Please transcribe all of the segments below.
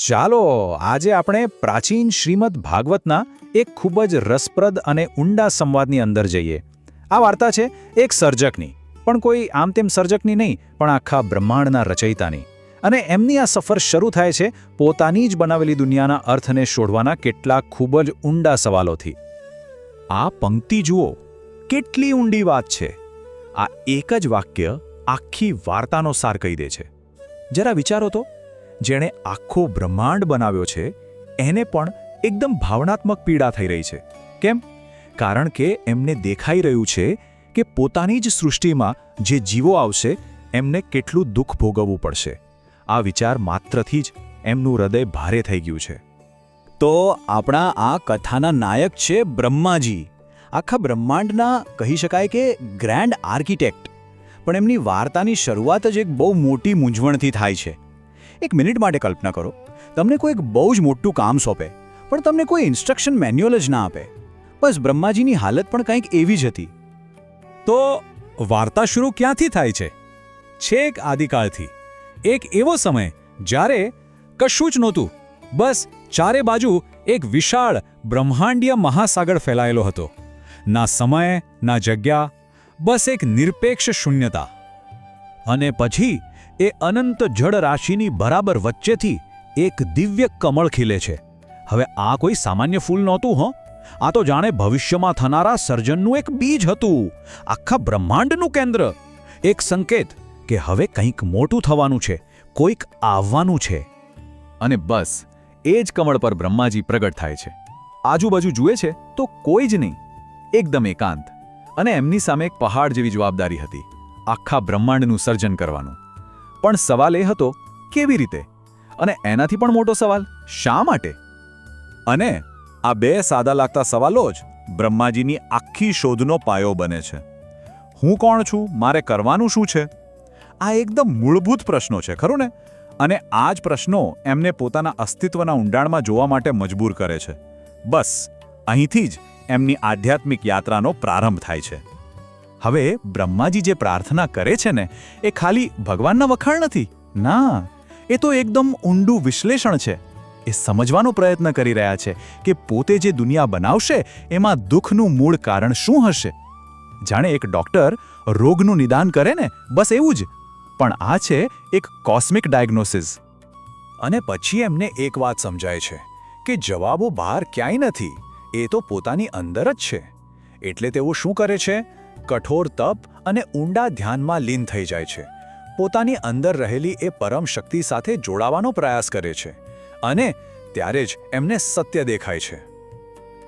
ચાલો આજે આપણે પ્રાચીન શ્રીમદ ભાગવતના એક ખૂબ જ રસપ્રદ અને ઊંડા સંવાદની અંદર જઈએ. આ વાર્તા છે એક સર્જકની, પણ કોઈ આમ તેમ સર્જકની નહીં, પણ આખા બ્રહ્માંડના રચયિતાની. અને એમની આ સફર શરૂ થાય છે પોતાની જ બનાવેલી દુનિયાના અર્થને શોધવાના કેટલાક ખૂબ જ ઊંડા સવાલોથી. આ પંક્તિ જુઓ, કેટલી ઊંડી વાત છે. આ એક જ વાક્ય આખી વાર્તાનો સાર કહી દે છે. જરા વિચારો તો, જેણે આખો બ્રહ્માંડ બનાવ્યો છે એને પણ એકદમ ભાવનાત્મક પીડા થઈ રહી છે. કેમ? કારણ કે એમને દેખાઈ રહ્યું છે કે પોતાની જ સૃષ્ટિમાં જે જીવો આવશે એમને કેટલું દુઃખ ભોગવવું પડશે. આ વિચાર માત્રથી જ એમનું હૃદય ભારે થઈ ગયું છે. તો આપણા આ કથાના નાયક છે બ્રહ્માજી, આખા બ્રહ્માંડના કહી શકાય કે ગ્રેન્ડ આર્કિટેક્ટ. પણ એમની વાર્તાની શરૂઆત જ એક બહુ મોટી મૂંઝવણથી થાય છે. એક મિનિટ માટે કલ્પના કરો, તમને કોઈ એક બહુ જ મોટું કામ સોંપે, પણ તમને કોઈ ઇન્સ્ટ્રક્શન મેન્યુઅલ જ ના આપે. બસ બ્રહ્માજીની હાલત પણ કંઈક એવી જ હતી. તો વાર્તા શરૂ ક્યાંથી થાય છે? છેક આદિકાળથી. એક એવો સમય જ્યારે કશું જ નહોતું, બસ ચારે બાજુ એક વિશાળ બ્રહ્માંડીય મહાસાગર ફેલાયેલો હતો. ના સમય ના જગ્યા, બસ એક નિરપેક્ષ શૂન્યતા. અને પછી એ અનંત જળ રાશિની બરાબર વચ્ચેથી એક દિવ્ય કમળ ખીલે છે. હવે આ કોઈ સામાન્ય ફૂલ નહોતું, આ તો જાણે ભવિષ્યમાં થનારા સર્જનનું એક બીજ હતું, આખા બ્રહ્માંડનું કેન્દ્ર. એક સંકેત કે હવે કંઈક મોટું થવાનું છે, કોઈક આવવાનું છે. અને બસ એ જ કમળ પર બ્રહ્માજી પ્રગટ થાય છે. આજુબાજુ જુએ છે તો કોઈ જ નહીં, એકદમ એકાંત. અને એમની સામે એક પહાડ જેવી જવાબદારી હતી, આખા બ્રહ્માંડનું સર્જન કરવાનું. પણ સવાલ એ હતો, કેવી રીતે? અને એનાથી પણ મોટો સવાલ, શા માટે? અને આ બે સાદા લાગતા સવાલો જ બ્રહ્માજીની આખી શોધનો પાયો બને છે. હું કોણ છું? મારે કરવાનું શું છે? આ એકદમ મૂળભૂત પ્રશ્નો છે, ખરું ને? અને આ જ પ્રશ્નો એમને પોતાના અસ્તિત્વના ઊંડાણમાં જોવા માટે મજબૂર કરે છે. બસ અહીંથી જ એમની આધ્યાત્મિક યાત્રાનો પ્રારંભ થાય છે. હવે બ્રહ્માજી જે પ્રાર્થના કરે છે ને, એ ખાલી ભગવાનના વખાણ નથી. ના, એ તો એકદમ ઊંડું વિશ્લેષણ છે. એ સમજવાનો પ્રયત્ન કરી રહ્યા છે કે પોતે જે દુનિયા બનાવશે એમાં દુઃખનું મૂળ કારણ શું હશે. જાણે એક ડૉક્ટર રોગનું નિદાન કરે ને, બસ એવું જ. પણ આ છે એક કોસ્મિક ડાયગ્નોસિસ. અને પછી એમને એક વાત સમજાય છે કે જવાબો બહાર ક્યાંય નથી, એ તો પોતાની અંદર જ છે. એટલે તેઓ શું કરે છે? કઠોર તપ અને ઊંડા ધ્યાનમાં લીન થઈ જાય છે. પોતાની અંદર રહેલી એ પરમ શક્તિ સાથે જોડાવાનો પ્રયાસ કરે છે. અને ત્યારે જ એમને સત્ય દેખાય છે.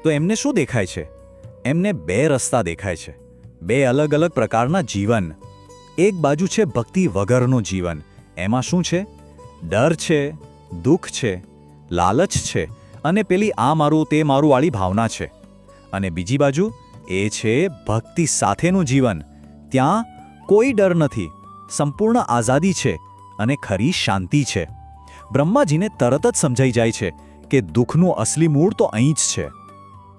તો એમને શું દેખાય છે? એમને બે રસ્તા દેખાય છે, બે અલગ અલગ પ્રકારના જીવન. એક બાજુ છે ભક્તિ વગરનું જીવન. એમાં શું છે? ડર છે, દુઃખ છે, લાલચ છે, અને પેલી આ મારું તે મારું વાળી ભાવના છે. અને બીજી બાજુ એ છે ભક્તિ સાથેનું જીવન. ત્યાં કોઈ ડર નથી, સંપૂર્ણ આઝાદી છે અને ખરી શાંતિ છે. બ્રહ્માજીને તરત જ સમજાઈ જાય છે કે દુઃખનું અસલી મૂળ તો અહીં જ છે.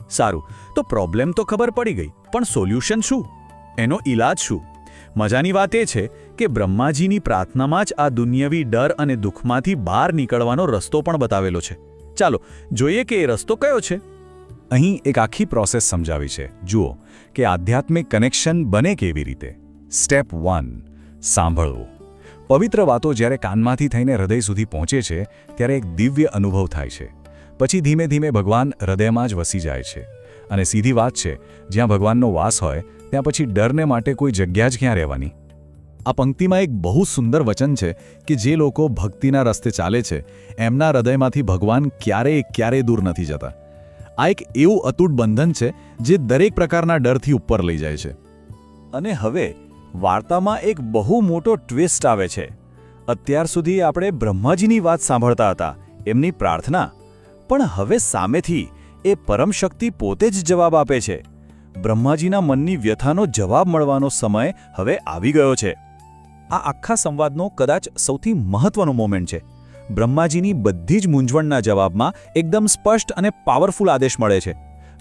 સારું, તો પ્રોબ્લેમ તો ખબર પડી ગઈ, પણ સોલ્યુશન શું? એનો ઈલાજ શું? મજાની વાત એ છે કે બ્રહ્માજીની પ્રાર્થનામાં જ આ દુનિયાવી ડર અને દુઃખમાંથી બહાર નીકળવાનો રસ્તો પણ બતાવેલો છે. ચાલો જોઈએ કે એ રસ્તો કયો છે. અહીં એક આખી પ્રોસેસ સમજાવી છે. જુઓ કે આધ્યાત્મિક કનેક્શન બને કેવી રીતે. સ્ટેપ 1, સાંભળવું. પવિત્ર વાતો જ્યારે કાનમાંથી થઈને હૃદય સુધી પહોંચે છે ત્યારે એક દિવ્ય અનુભવ થાય છે. પછી ધીમે ધીમે ભગવાન હૃદયમાં જ વસી જાય છે. અને સીધી વાત છે, જ્યાં ભગવાનનો વાસ હોય ત્યાં પછી ડરને માટે કોઈ જગ્યા જ ક્યાં રહેવાની. આ પંક્તિમાં એક બહુ સુંદર વચન છે કે જે લોકો ભક્તિના રસ્તે ચાલે છે એમના હૃદયમાંથી ભગવાન ક્યારેય દૂર નથી જતા. આ એક એવું અતૂટ બંધન છે જે દરેક પ્રકારના ડરથી ઉપર લઈ જાય છે. અને હવે વાર્તામાં એક બહુ મોટો ટ્વિસ્ટ આવે છે. અત્યાર સુધી આપણે બ્રહ્માજીની વાત સાંભળતા હતા, એમની પ્રાર્થના. પણ હવે સામેથી એ પરમ શક્તિ પોતે જ જવાબ આપે છે. બ્રહ્માજીના મનની વ્યથાનો જવાબ મળવાનો સમય હવે આવી ગયો છે. આ આખા સંવાદનો કદાચ સૌથી મહત્વનો મોમેન્ટ છે. બ્રહ્માજીની બધી જ મૂંઝવણના જવાબમાં એકદમ સ્પષ્ટ અને પાવરફુલ આદેશ મળે છે.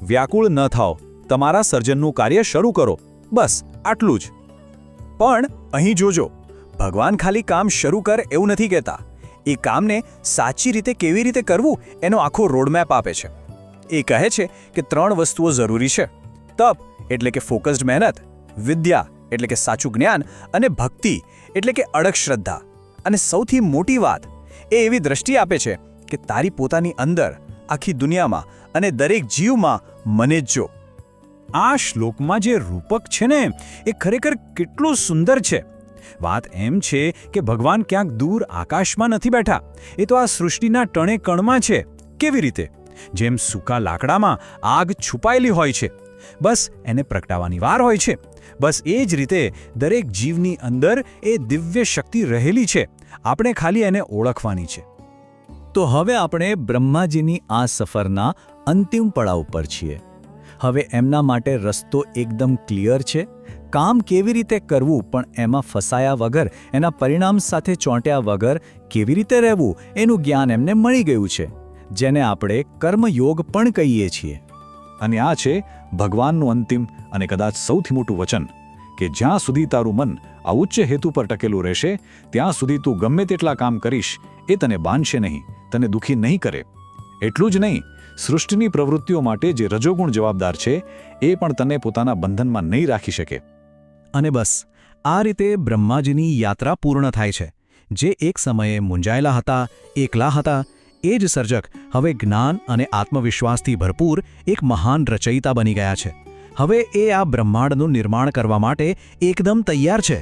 વ્યાકુળ ન થાઓ, તમારા સર્જનનું કાર્ય શરૂ કરો. બસ આટલું જ. પણ અહીં જોજો, ભગવાન ખાલી કામ શરૂ કર એવું નથી કહેતા. એ કામને સાચી રીતે કેવી રીતે કરવું એનો આખો રોડમેપ આપે છે. એ કહે છે કે 3 વસ્તુઓ જરૂરી છે: તપ એટલે કે ફોકસ્ડ મહેનત, વિદ્યા એટલે કે સાચું જ્ઞાન, અને ભક્તિ એટલે કે અડગ શ્રદ્ધા. અને સૌથી મોટી વાત, એ એવી દ્રષ્ટિ આપે છે કે તારી પોતાની અંદર, આખી દુનિયામાં અને દરેક જીવમાં મને જ જો. આ શ્લોકમાં જે રૂપક છે ને એ ખરેખર કેટલું સુંદર છે. વાત એમ છે કે ભગવાન ક્યાંક દૂર આકાશમાં નથી બેઠા, એ તો આ સૃષ્ટિના ટણે કણમાં છે. કેવી રીતે? જેમ સૂકા લાકડામાં આગ છુપાયેલી હોય છે, બસ એને પ્રગટાવવાની વાર હોય છે. બસ એ જ રીતે દરેક જીવની અંદર એ દિવ્ય શક્તિ રહેલી છે, આપણે ખાલી એને ઓળખવાની છે. તો હવે આપણે બ્રહ્માજીની આ સફરના અંતિમ પડાવ પર છીએ. હવે એમના માટે રસ્તો એકદમ ક્લિયર છે. કામ કેવી રીતે કરવું પણ એમાં ફસાયા વગર, એના પરિણામ સાથે ચોંટ્યા વગર કેવી રીતે રહેવું એનું જ્ઞાન એમને મળી ગયું છે, જેને આપણે કર્મયોગ પણ કહીએ છીએ. અને આ છે ભગવાનનું અંતિમ અને કદાચ સૌથી મોટું વચન, કે જ્યાં સુધી તારું મન આ ઉચ્ચ હેતુ પર ટકેલું રહેશે, ત્યાં સુધી તું ગમે તેટલા કામ કરીશ, એ તને બાંધશે નહીં, તને દુઃખી નહીં કરે. એટલું જ નહીં, સૃષ્ટિની પ્રવૃત્તિઓ માટે જે રજોગુણ જવાબદાર છે એ પણ તને પોતાના બંધનમાં નહીં રાખી શકે. અને બસ આ રીતે બ્રહ્માજીની યાત્રા પૂર્ણ થાય છે. જે એક સમયે મૂંઝાયેલા હતા, એકલા હતા, એ જ સર્જક હવે જ્ઞાન અને આત્મવિશ્વાસથી ભરપૂર એક મહાન રચયિતા બની ગયા છે. હવે એ આ બ્રહ્માંડનું નિર્માણ કરવા માટે એકદમ તૈયાર છે.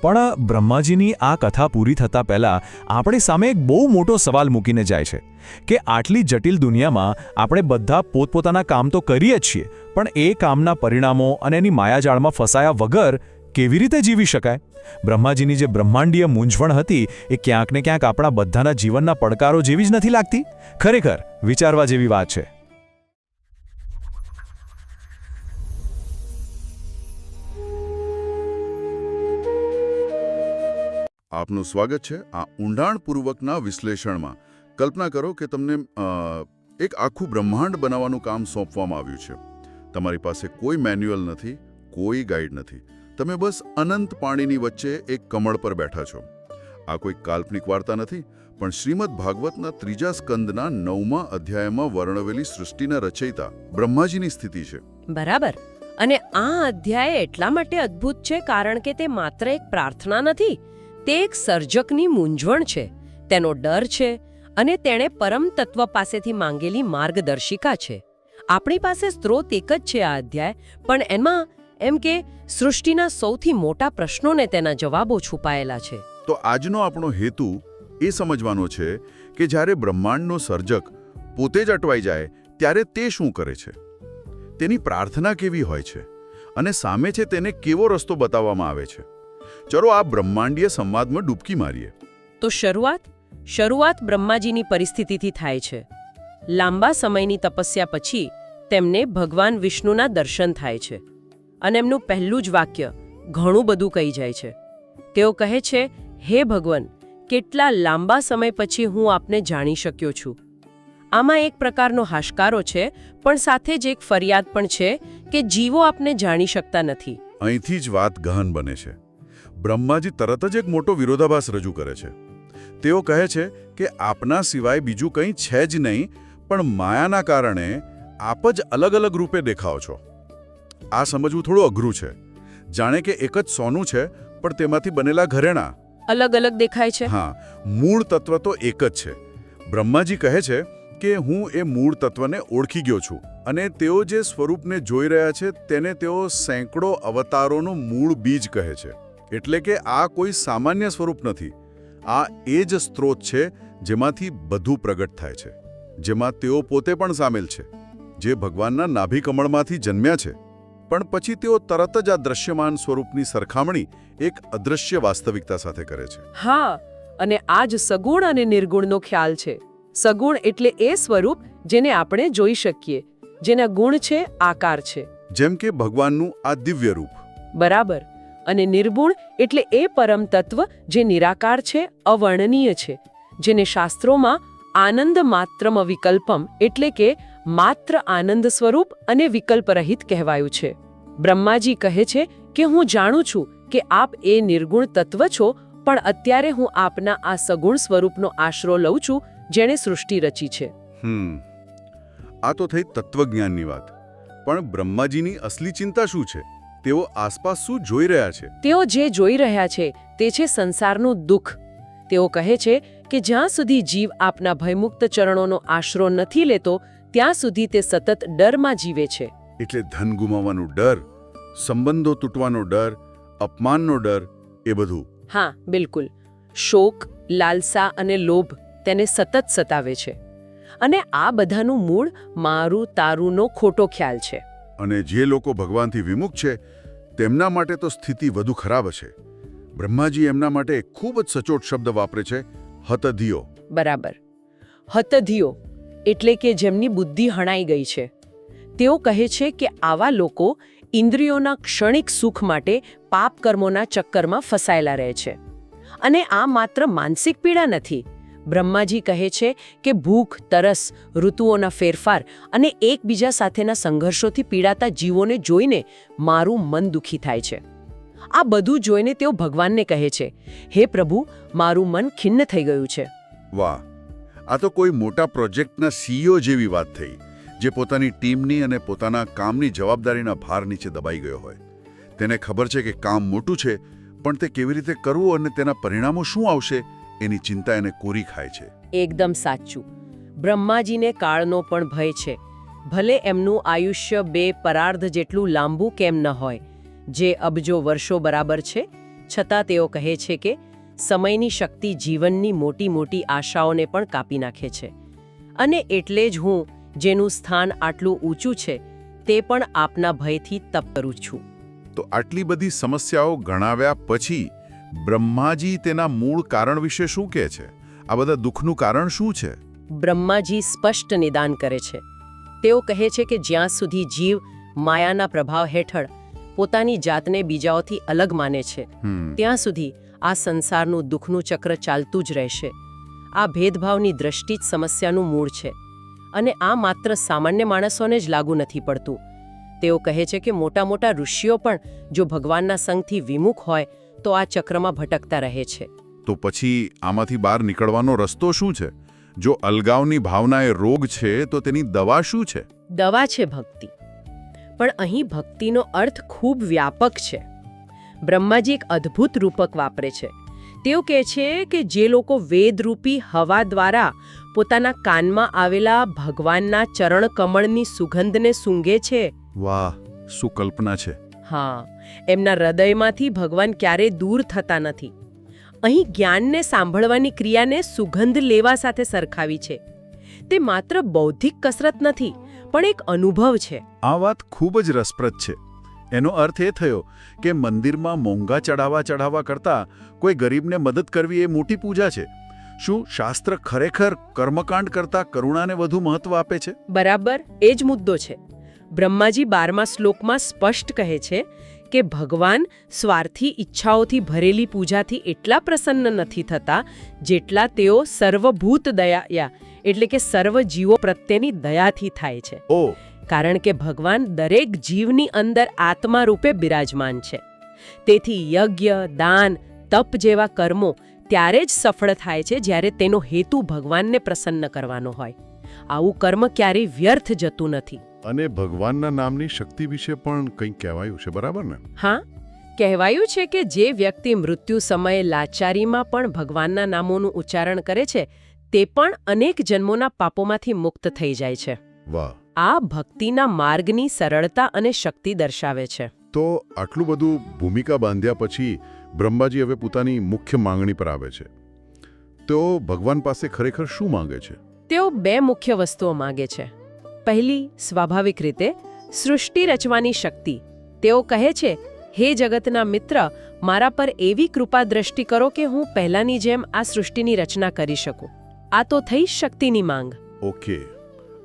પણ બ્રહ્માજીની આ કથા પૂરી થતાં પહેલાં આપણી સામે એક બહુ મોટો સવાલ મૂકીને જાય છે કે આટલી જટિલ દુનિયામાં આપણે બધા પોતપોતાના કામ તો કરીએ જ છીએ, પણ એ કામના પરિણામો અને એની માયાજાળમાં ફસાયા વગર કેવી રીતે જીવી શકાય? બ્રહ્માજીની જે બ્રહ્માંડીય મૂંઝવણ હતી એ ક્યાંક ને ક્યાંક આપણા બધાના જીવનના પડકારો જેવી જ નથી લાગતી? ખરેખર વિચારવા જેવી વાત છે. આપનું સ્વાગત છે આ ઊંડાણપૂર્વકના વિશ્લેષણમાં. કલ્પના કરો કે તમને એક આખું બ્રહ્માંડ બનાવવાનું કામ સોંપવામાં આવ્યું છે. તમારી પાસે કોઈ મેન્યુઅલ નથી, કોઈ ગાઈડ નથી. તમે બસ અનંત પાણીની વચ્ચે એક કમળ પર બેઠા છો. આ કોઈ કાલ્પનિક વાર્તા નથી, પણ શ્રીમદ ભાગવતના 3જા સ્કંદના 9મા અધ્યાયમાં વર્ણવેલી સૃષ્ટિના રચયિતા બ્રહ્માજીની સ્થિતિ છે. બરાબર. અને આ અધ્યાય એટલા માટે અદ્ભુત છે કારણ કે તે માત્ર એક પ્રાર્થના નથી, તે એક સર્જકની મૂંઝવણ છે, તેનો ડર છે, અને તેણે પરમ તત્વ પાસેથી માંગેલી માર્ગદર્શિકા છે. આપણી પાસે સ્ત્રોત એક જ છે આ અધ્યાય, પણ એમાં એમ કે સૃષ્ટિના સૌથી મોટા પ્રશ્નોને તેના જવાબો છુપાયેલા છે. તો આજનો આપણો હેતુ એ સમજવાનો છે કે જ્યારે બ્રહ્માંડનો સર્જક પોતે જ અટવાઈ જાય ત્યારે તે શું કરે છે, તેની પ્રાર્થના કેવી હોય છે, અને સામે છે તેને કેવો રસ્તો બતાવવામાં આવે છે. ચલો આ બ્રહ્માંડીય સંવાદમાં ડૂબકી મારીએ. તો શરૂઆત બ્રહ્માજીની પરિસ્થિતિથી થાય છે. લાંબા સમયની તપસ્યા પછી તેમને ભગવાન વિષ્ણુના દર્શન થાય છે, અને એમનું પહેલું જ વાક્ય ઘણું બધું કહી જાય છે. તેઓ કહે છે, હે ભગવાન, કેટલા લાંબા સમય પછી હું આપને જાણી શક્યો છું. આમાં એક પ્રકારનો હાશકારો છે, પણ સાથે જ એક ફરિયાદ પણ છે કે જીવો આપને જાણી શકતા નથી. અહીંથી જ વાત ગહન બને છે. બ્રહ્માજી તરત જ એક મોટો વિરોધાભાસ રજૂ કરે છે. તેઓ કહે છે કે આપના સિવાય બીજું કંઈ છે જ નહીં, પણ માયાના કારણે આપ જ અલગ અલગ રૂપે દેખાઓ છો. આ સમજવું થોડું અઘરું છે. જાણે કે એક જ સોનું છે, પણ તેમાંથી બનેલા ઘરેણાં અલગ અલગ દેખાય છે. હા, મૂળ તત્વ તો એક જ છે. બ્રહ્માજી કહે છે કે હું એ મૂળ તત્વને ઓળખી ગયો છું, અને તેઓ જે સ્વરૂપને જોઈ રહ્યા છે તેને તેઓ સેંકડો અવતારોનું મૂળ બીજ કહે છે. એટલે કે આ કોઈ સામાન્ય સ્વરૂપ નથી. આ એ જ સ્ત્રોત છે જેમાંથી બધું પ્રગટ થાય છે, જેમાં તેઓ પોતે પણ સામેલ છે, જે ભગવાનના નાભિકમળમાંથી જન્મ્યા છે. પણ પછી તેઓ તરત જ આ દ્રશ્યમાન સ્વરૂપની સરખામણી એક અદૃશ્ય વાસ્તવિકતા સાથે કરે છે. હા, અને આ જ સગુણ અને નિર્ગુણનો ખ્યાલ છે. સગુણ એટલે એ સ્વરૂપ જેને આપણે જોઈ શકીએ, જેના ગુણ છે, આકાર છે. જેમ કે ભગવાનનું આ દિવ્ય રૂપ. બરાબર. અને નિર્ગુણ એટલે એ પરમ તત્વ જે નિરાકાર છે, અવર્ણનીય છે, જેને શાસ્ત્રોમાં આનંદ માત્રમ વિકલ્પમ એટલે કે માત્ર આનંદ સ્વરૂપ અને વિકલ્પરહિત કહેવાયું છે. બ્રહ્માજી કહે છે કે હું જાણું છું કે આપ એ નિર્ગુણ તત્વ છો, પણ અત્યારે હું આપના આ સગુણ સ્વરૂપનો આશરો લઉં છું જેણે સૃષ્ટિ રચી છે. આ તો થઈ તત્વજ્ઞાનની વાત. પણ બ્રહ્માજીની અસલી ચિંતા શું છે? તેઓ આસપાસ શું જોઈ રહ્યા છે? તેઓ જે જોઈ રહ્યા છે તે છે સંસારનું દુઃખ. તેઓ કહે છે કે જ્યાં સુધી જીવ આપના ભયમુક્ત ચરણોનો આશરો નથી લેતો ત્યાં સુધી તે સતત ડરમાં જીવે છે. એટલે ધન ગુમાવવાનો ડર, સંબંધો તૂટવાનો ડર, અપમાનનો ડર, એ બધું. હા, બિલકુલ. શોક, લાલસા અને લોભ તેને સતત સતાવે છે. અને આ બધાનું મૂળ મારું તારુંનો ખોટો ખ્યાલ છે. અને જે લોકો ભગવાનથી વિમુખ છે તેમના માટે તો સ્થિતિ વધુ ખરાબ છે. બ્રહ્માજી એમના માટે ખૂબ જ સચોટ શબ્દ વાપરે છે, હતધિયો. બરાબર. હતધિયો એટલે કે જેમની બુદ્ધિ હણાઈ ગઈ છે. તેઓ કહે છે કે આવા લોકો ઇન્દ્રિયોના ક્ષણિક સુખ માટે પાપ કર્મોના ચક્કરમાં ફસાયેલા રહે છે. અને આ માત્ર માનસિક પીડા નથી. બ્રહ્માજી કહે છે કે ભૂખ, તરસ, ઋતુઓના ફેરફાર અને એકબીજા સાથેના સંઘર્ષોથી પીડાતા જીવોને જોઈને મારું મન દુઃખી થાય છે. આ બધું જોઈને તેઓ ભગવાનને કહે છે, હે પ્રભુ, મારું મન ખિન્ન થઈ ગયું છે. વાહ! આ તો કોઈ મોટા પ્રોજેક્ટના સીઈઓ જેવી વાત થઈ, જે પોતાની ટીમની અને પોતાના કામની જવાબદારીના ભાર નીચે દબાઈ ગયો હોય. તેને ખબર છે કે કામ મોટું છે, પણ તે કેવી રીતે કરવું અને તેના પરિણામો શું આવશે એની ચિંતા એને કોરી ખાય છે. એકદમ સાચું. બ્રહ્માજીને કાળનો પણ ભય છે. ભલે એમનું આયુષ્ય 2 પરાર્ધ જેટલું લાંબુ કેમ ન હોય, જે અબજો વર્ષો બરાબર છે, છતાં તેઓ કહે છે કે સમયની શક્તિ જીવનની મોટી મોટી આશાઓને પણ કાપી નાખે છે. અને એટલે જ હું, જેનું સ્થાન આટલું ઊંચું છે, તે પણ આપના ભયથી તપ કરું છું. તો આટલી બધી સમસ્યાઓ ગણાવ્યા પછી બ્રહ્માજી તેના મૂળ કારણ વિશે શું કહે છે? આ બધા દુઃખનું કારણ શું છે? બ્રહ્માજી સ્પષ્ટ નિદાન કરે છે. તેઓ કહે છે કે જ્યાં સુધી જીવ માયાના પ્રભાવ હેઠળ પોતાની જાતને બીજાઓથી અલગ માને છે, ત્યાં સુધી આ સંસારનું દુઃખનું ચક્ર ચાલતું જ રહેશે. આ ભેદભાવની દ્રષ્ટિ જ સમસ્યાનું મૂળ છે. અને આ માત્ર સામાન્ય માણસોને જ લાગુ નથી પડતું. તેઓ કહે છે કે મોટા મોટા ઋષિઓ પણ જો ભગવાનના સંગથી વિમુખ હોય તો આ ચક્રમાં ભટકતા રહે છે. તો પછી આમાંથી બહાર નીકળવાનો રસ્તો શું છે? જો અલગાવની ભાવના એ રોગ છે તો તેની દવા શું છે? દવા છે ભક્તિ. પણ અહીં ભક્તિનો અર્થ ખૂબ વ્યાપક છે. બ્રહ્માજી એક અદ્ભુત રૂપક વાપરે છે. તેઓ કહે છે કે જે લોકો વેદરૂપી હવા દ્વારા પોતાના કાનમાં આવેલા ભગવાનના ચરણ કમળની સુગંધને સૂંઘે છે. વાહ, શું કલ્પના છે! હા, એમના હૃદયમાંથી ભગવાન ક્યારેય દૂર થતા નથી. અહીં જ્ઞાનને સાંભળવાની ક્રિયાને સુગંધ લેવા સાથે સરખાવી છે. તે માત્ર બૌદ્ધિક કસરત નથી, પણ એક અનુભવ છે. આ વાત ખૂબ જ રસપ્રદ છે. એનો અર્થ એ થયો કે મંદિરમાં મોંઘા ચઢાવા કરતાં કોઈ ગરીબને મદદ કરવી એ મોટી પૂજા છે. શું શાસ્ત્ર ખરેખર કર્મકાંડ કરતાં કરુણાને વધુ મહત્વ આપે છે? બરાબર, એ જ મુદ્દો છે. બ્રહ્માજી 12મા શ્લોકમાં સ્પષ્ટ કહે છે કે ભગવાન સ્વાર્થી ઈચ્છાઓથી ભરેલી પૂજાથી એટલા પ્રસન્ન નથી થતા જેટલા તેઓ સર્વભૂત દયા એટલે કે સર્વ જીવો પ્રત્યેની દયાથી થાય છે. કારણ કે ભગવાન દરેક જીવની અંદર આત્મા રૂપે બિરાજમાન છે. તેથી યજ્ઞ, દાન, તપ જેવા કર્મો ત્યારે જ સફળ થાય છે જ્યારે તેનો હેતુ ભગવાનને પ્રસન્ન કરવાનો હોય. આવું કર્મ ક્યારેય વ્યર્થ જતું નથી. અને ભગવાનના નામની શક્તિ વિશે પણ કંઈક કહેવાયું છે, બરાબર ને? હા, કહેવાયું છે કે જે વ્યક્તિ મૃત્યુ સમયે લાચારીમાં પણ ભગવાનના નામોનું ઉચ્ચારણ કરે છે તે પણ અનેક જન્મોના પાપોમાંથી મુક્ત થઈ જાય છે. વાહ! આ ભક્તિના માર્ગની સરળતા અને શક્તિ દર્શાવે છે. તો આટલું બધું ભૂમિકા બાંધ્યા પછી બ્રહ્માજી હવે પોતાની મુખ્ય માંગણી પર આવે છે. તો ભગવાન પાસે ખરેખર શું માંગે છે? તેઓ 2 મુખ્ય વસ્તુઓ માંગે છે. પહેલી, સ્વાભાવિક રીતે સૃષ્ટિ રચવાની શક્તિ. તેઓ કહે છે, હે જગતના મિત્ર, મારા પર એવી કૃપા દ્રષ્ટિ કરો કે હું પહેલાની જેમ આ સૃષ્ટિની રચના કરી શકું. આ તો થઈ શક્તિની માંગ. ઓકે.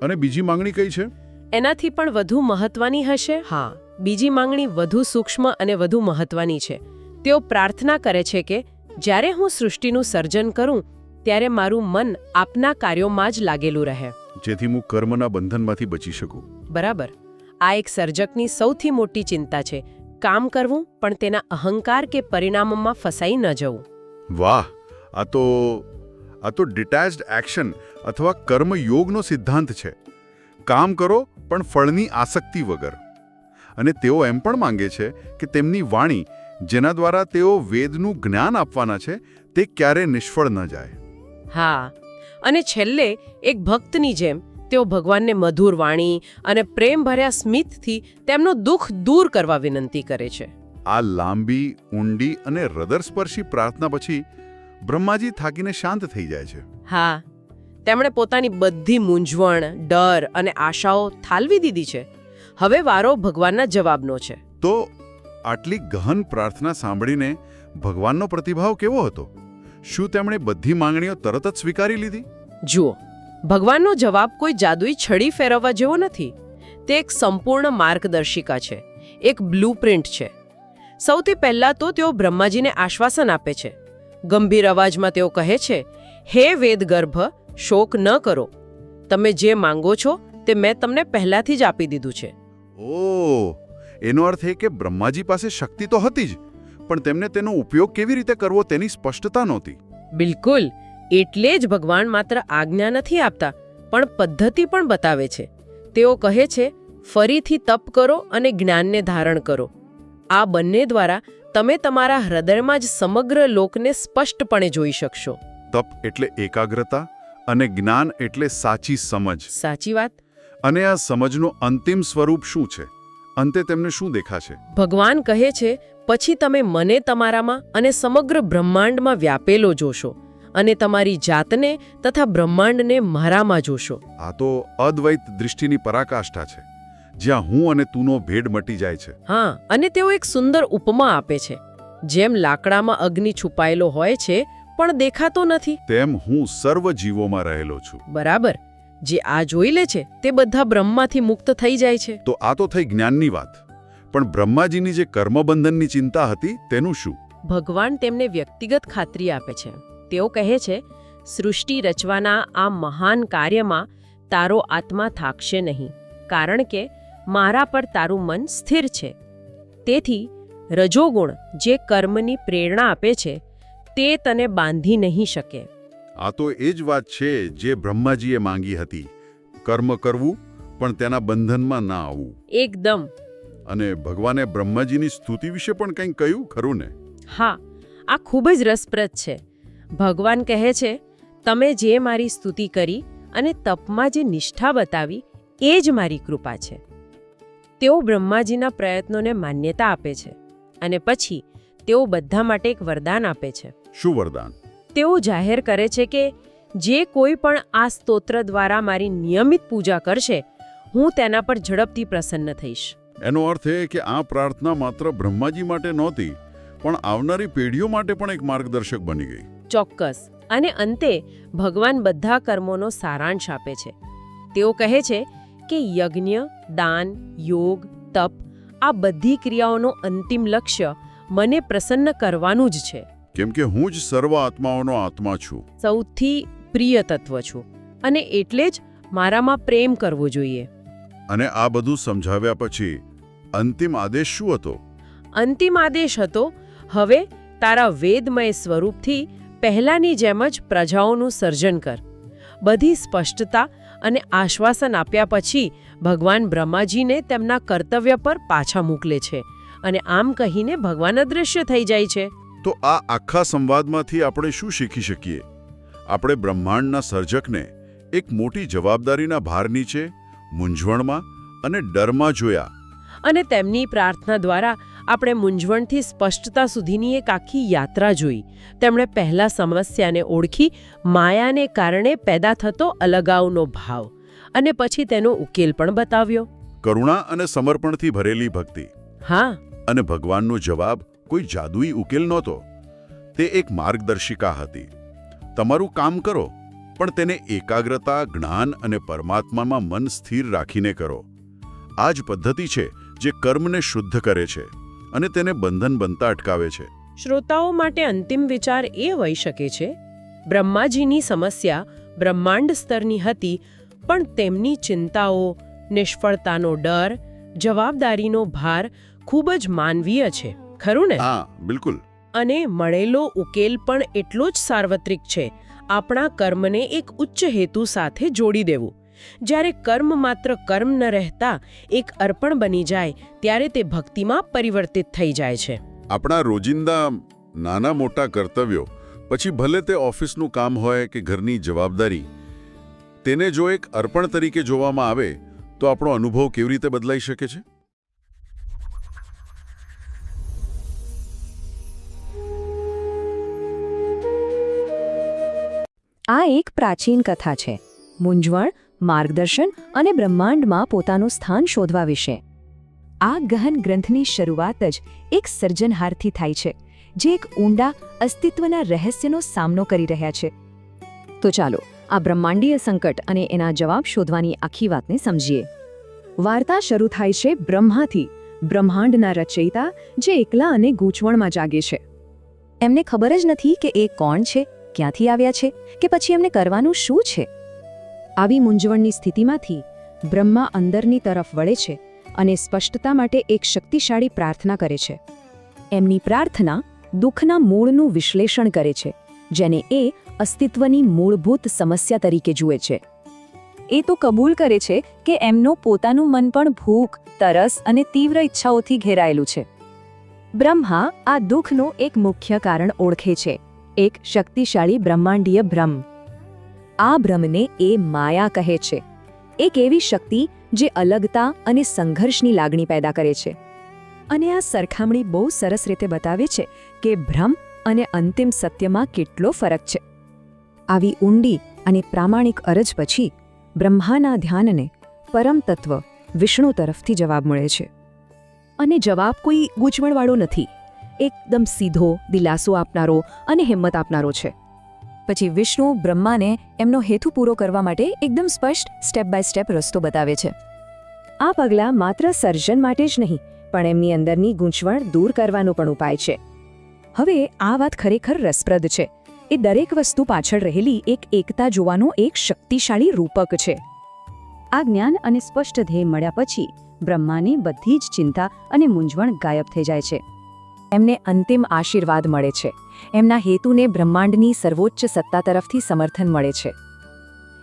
અને બીજી માંગણી કઈ છે? એનાથી પણ વધુ મહત્વની હશે. હા, બીજી માંગણી વધુ સૂક્ષ્મ અને વધુ મહત્વની છે. તેઓ પ્રાર્થના કરે છે કે જ્યારે હું સૃષ્ટિનું સર્જન કરું ત્યારે મારું મન આપના કાર્યોમાં જ લાગેલું રહે, જેથી હું કર્મના બંધનમાંથી બચી શકું. બરાબર. આ એક સર્જકની સૌથી મોટી ચિંતા છે. કામ કરવું પણ તેના અહંકાર કે પરિણામમાં ફસાઈ ન જવું. વાહ, આ તો ડિટેચ્ડ એક્શન અથવા કર્મયોગનો સિદ્ધાંત છે. કામ કરો પણ ફળની આસક્તિ વગર. અને તેઓ એમ પણ માંગે છે કે તેમની વાણી, જેના દ્વારા તેઓ વેદનું જ્ઞાન આપવાના છે, તે ક્યારે નિષ્ફળ ન જાય. હા, અને છેલ્લે એક ભક્તની જેમ તેઓ ભગવાનને મધુર વાણી અને પ્રેમભર્યા સ્મિતથી તેમનું દુઃખ દૂર કરવા વિનંતી કરે છે. આ લાંબી, ઊંડી અને હૃદયસ્પર્શી પ્રાર્થના પછી બ્રહ્માજી થાકીને શાંત થઈ જાય છે. હા, તેમણે પોતાની બધી મૂંઝવણ, ડર અને આશાઓ ઠાલવી દીધી છે. હવે વારો ભગવાનના જવાબનો છે. તો આટલી ગહન પ્રાર્થના સાંભળીને ભગવાનનો પ્રતિભાવ કેવો હતો? શું તેમણે બધી માંગણીઓ તરત જ સ્વીકારી લીધી? જુઓ, ભગવાનનો જવાબ કોઈ જાદુઈ છડી ફેરવવા જેવો નથી. તે એક સંપૂર્ણ માર્ગદર્શિકા છે, એક બ્લુપ્રિન્ટ છે. સૌથી પહેલા તો તેઓ બ્રહ્માજીને આશ્વાસન આપે છે. ગંભીર અવાજમાં તેઓ કહે છે, હે વેદગર્ભ, શોક ન કરો. તમે જે માંગો છો તે મેં તમને પહેલાથી જ આપી દીધું છે. ઓહ, એનો અર્થ એ કે બ્રહ્માજી પાસે શક્તિ તો હતી જ, પણ તેમને તેનો ઉપયોગ કેવી રીતે કરવો તેની સ્પષ્ટતા નહોતી. બિલકુલ. એટલે જ ભગવાન માત્ર આજ્ઞા નથી આપતા, પણ પદ્ધતિ પણ બતાવે છે. તેઓ કહે છે, ફરીથી તપ કરો અને જ્ઞાનને ધારણ કરો. આ બંને દ્વારા તમે તમારા હૃદયમાં જ સમગ્ર લોકને સ્પષ્ટપણે જોઈ શકશો. તપ એટલે એકાગ્રતા અને જ્ઞાન એટલે સાચી સમજ. સાચી વાત. અને આ સમજનું અંતિમ સ્વરૂપ શું છે? અંતે તેમને શું દેખાશે? ભગવાન કહે છે, પછી તમે મને તમારામાં અને સમગ્ર બ્રહ્માંડમાં વ્યાપેલો જોશો અને તમારી જાતને તથા બ્રહ્માંડને મારામાં જોશો. આ તો અદ્વૈત દૃષ્ટિની પરાકાષ્ઠા છે, જ્યાં હું અને તુંનો ભેદ મટી જાય છે. હા, અને તેઓ એક સુંદર ઉપમા આપે છે. જેમ લાકડામાં અગ્નિ છુપાયેલો હોય છે પણ દેખાતો નથી, તેમ હું સર્વ જીવોમાં રહેલો છું. બરાબર. જે આ જોઈ લે છે તે બધા બ્રહ્મમાંથી મુક્ત થઈ જાય છે. તો આ તો થઈ જ્ઞાનની વાત, પણ બ્રહ્માજીની જે કર્મબંધનની ચિંતા હતી તેનું શું? ભગવાન તેમને વ્યક્તિગત ખાતરી આપે છે. તેઓ કહે છે, સૃષ્ટિ રચવાના આ મહાન કાર્યમાં તારો આત્મા થાકશે નહીં, કારણ કે મારા પર તારું મન સ્થિર છે. તેથી રજોગુણ જે કર્મની પ્રેરણા આપે છે તે તને બાંધી નહીં શકે. આ તો એ જ વાત છે જે બ્રહ્માજીએ માંગી હતી. કર્મ કરવું પણ તેના બંધનમાં ના આવવું. એકદમ. અને ભગવાને બ્રહ્માજીની સ્તુતિ વિશે પણ કંઈક કહ્યું ખરું ને? હા, આ ખૂબ જ રસપ્રદ છે. ભગવાન કહે છે, તમે જે મારી સ્તુતિ કરી અને તપમાં જે નિષ્ઠા બતાવી એ જ મારી કૃપા છે. તેઓ બ્રહ્માજીના પ્રયત્નોને માન્યતા આપે છે અને પછી તેઓ બધા માટે એક વરદાન આપે છે. શું વરદાન? તેઓ જાહેર કરે છે કે જે કોઈ પણ આ સ્તોત્ર દ્વારા મારી નિયમિત પૂજા કરશે, હું તેના પર ઝડપથી પ્રસન્ન થઈશ. એનો અર્થ એ કે આ પ્રાર્થના માત્ર બ્રહ્માજી માટે નહોતી, પણ આવનારી પેઢીઓ માટે પણ એક માર્ગદર્શક બની ગઈ. ચોક્કસ. અને અંતે ભગવાન બધા કર્મોનો સારાંશ આપે છે. તેઓ કહે છે કે યજ્ઞ, દાન, યોગ, તપ આ બધી ક્રિયાઓનો અંતિમ લક્ષ્ય મને પ્રસન્ન કરવાનું જ છે. કેમ કે હું જ સર્વ આત્માઓનો આત્મા છું, સૌથી પ્રિય તત્વ છું, અને એટલે જ મારામાં પ્રેમ કરવો જોઈએ. અને આ બધું સમજાવ્યા પછી અંતિમ આદેશ શું હતો? અંતિમ આદેશ હતો, હવે તારા વેદમય સ્વરૂપથી પહેલાની જેમ જ પ્રજાઓનું સર્જન કર. બધી સ્પષ્ટતા અને આશ્વાસન આપ્યા પછી ભગવાન બ્રહ્માજીને તેમના કર્તવ્ય પર પાછા મોકલે છે, અને આમ કહીને ભગવાન અદૃશ્ય થઈ જાય છે. તો આ આખા સંવાદમાંથી આપણે શું શીખી શકીએ? આપણે બ્રહ્માંડના સર્જકને એક મોટી જવાબદારીના ભાર નીચે, મૂંઝવણમાં અને ડરમાં જોયા, અને તેમની પ્રાર્થના દ્વારા આપણે મૂંઝવણથી સ્પષ્ટતા સુધીની એક આખી યાત્રા જોઈ. તેમણે પહેલા સમસ્યાને ઓળખી, માયાને કારણે પેદા થતો અલગાવનો ભાવ, અને પછી તેનો ઉકેલ પણ બતાવ્યો. કરુણા અને સમર્પણથી ભરેલી ભક્તિ. હા, અને ભગવાનનો જવાબ કોઈ જાદુઈ ઉકેલ નહોતો, તે એક માર્ગદર્શિકા હતી. તમારું કામ કરો, પણ તેને એકાગ્રતા, જ્ઞાન અને પરમાત્મામાં મન સ્થિર રાખીને કરો. આ જ પદ્ધતિ છે જે કર્મને શુદ્ધ કરે છે અને તેને બંધન બનતા અટકાવે છે. શ્રોતાઓ માટે અંતિમ વિચાર એ હોઈ શકે છે, બ્રહ્માજીની સમસ્યા બ્રહ્માંડ સ્તરની હતી, પણ તેમની ચિંતાઓ, નિષ્ફળતાનો ડર, જવાબદારીનો ભાર ખૂબ જ માનવીય છે. ખરું ને? હા, બિલકુલ. અને મળેલો ઉકેલ પણ એટલો જ સાર્વત્રિક છે, આપણા કર્મને એક ઉચ્ચ હેતુ સાથે જોડી દેવું. જ્યારે કર્મ માત્ર કર્મ ન રહેતા એક અર્પણ બની જાય ત્યારે તે ભક્તિમાં પરિવર્તિત થઈ જાય છે. આપણા રોજિંદા નાના મોટા કર્તવ્યો, પછી ભલે તે ઓફિસનું કામ હોય કે ઘરની જવાબદારી, તેને જો એક અર્પણ તરીકે જોવામાં આવે તો આપણો અનુભવ કેવી રીતે બદલાઈ શકે છે? આ એક પ્રાચીન કથા છે, મૂંઝવણ, માર્ગદર્શન અને બ્રહ્માંડમાં પોતાનું સ્થાન શોધવા વિશે. આ ગહન ગ્રંથની શરૂઆત જ એક સર્જનહારથી થાય છે, જે એક ઊંડા અસ્તિત્વના રહસ્યનો સામનો કરી રહ્યા છે. તો ચાલો આ બ્રહ્માંડીય સંકટ અને એના જવાબ શોધવાની આખી વાતને સમજીએ. વાર્તા શરૂ થાય છે બ્રહ્માથી, બ્રહ્માંડના રચયિતા જે એકલા અને ગૂંચવણમાં જાગે છે. એમને ખબર જ નથી કે એ કોણ છે, ક્યાંથી આવ્યા છે, કે પછી એમને કરવાનું શું છે. આવી મૂંઝવણની સ્થિતિમાંથી બ્રહ્મા અંદરની તરફ વળે છે અને સ્પષ્ટતા માટે એક શક્તિશાળી પ્રાર્થના કરે છે. એમની પ્રાર્થના દુઃખના મૂળનું વિશ્લેષણ કરે છે, જેને એ અસ્તિત્વની મૂળભૂત સમસ્યા તરીકે જુએ છે. એ તો કબૂલ કરે છે કે એમનો પોતાનું મન પણ ભૂખ, તરસ અને તીવ્ર ઈચ્છાઓથી ઘેરાયેલું છે. બ્રહ્મા આ દુઃખનું એક મુખ્ય કારણ ઓળખે છે, એક શક્તિશાળી બ્રહ્માંડીય ભ્રમ. આ ભ્રમને એ માયા કહે છે, એક એવી શક્તિ જે અલગતા અને સંઘર્ષની લાગણી પેદા કરે છે. અને આ સરખામણી બહુ સરસ રીતે બતાવે છે કે ભ્રમ અને અંતિમ સત્યમાં કેટલો ફરક છે. આવી ઊંડી અને પ્રામાણિક અરજ પછી બ્રહ્માના ધ્યાનને પરમ તત્વ વિષ્ણુ તરફથી જવાબ મળે છે. અને જવાબ કોઈ ગૂંચવણવાળો નથી, એકદમ સીધો, દિલાસો આપનારો અને હિંમત આપનારો છે. પછી વિષ્ણુ બ્રહ્માને એમનો હેતુ પૂરો કરવા માટે એકદમ સ્પષ્ટ સ્ટેપ બાય સ્ટેપ રસ્તો બતાવે છે. આ પગલાં માત્ર સર્જન માટે જ નહીં, પણ એમની અંદરની ગૂંચવણ દૂર કરવાનો પણ ઉપાય છે. હવે આ વાત ખરેખર રસપ્રદ છે. એ દરેક વસ્તુ પાછળ રહેલી એક એકતા જોવાનો એક શક્તિશાળી રૂપક છે. આ જ્ઞાન અને સ્પષ્ટ ધ્યેય મળ્યા પછી બ્રહ્માની બધી જ ચિંતા અને મૂંઝવણ ગાયબ થઈ જાય છે. એમને અંતિમ આશીર્વાદ મળે છે. એમના હેતુને બ્રહ્માંડની સર્વોચ્ચ સત્તા તરફથી સમર્થન મળે છે.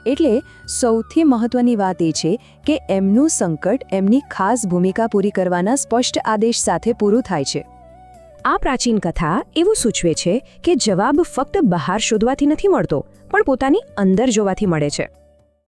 એટલે સૌથી મહત્વની વાત એ છે કે એમનું સંકટ એમની ખાસ ભૂમિકા પૂરી કરવાના સ્પષ્ટ આદેશ સાથે પૂરું થાય છે. આ પ્રાચીન કથા એવું સૂચવે છે કે જવાબ ફક્ત બહાર શોધવાથી નથી મળતો, પણ પોતાની અંદર જોવાથી મળે છે.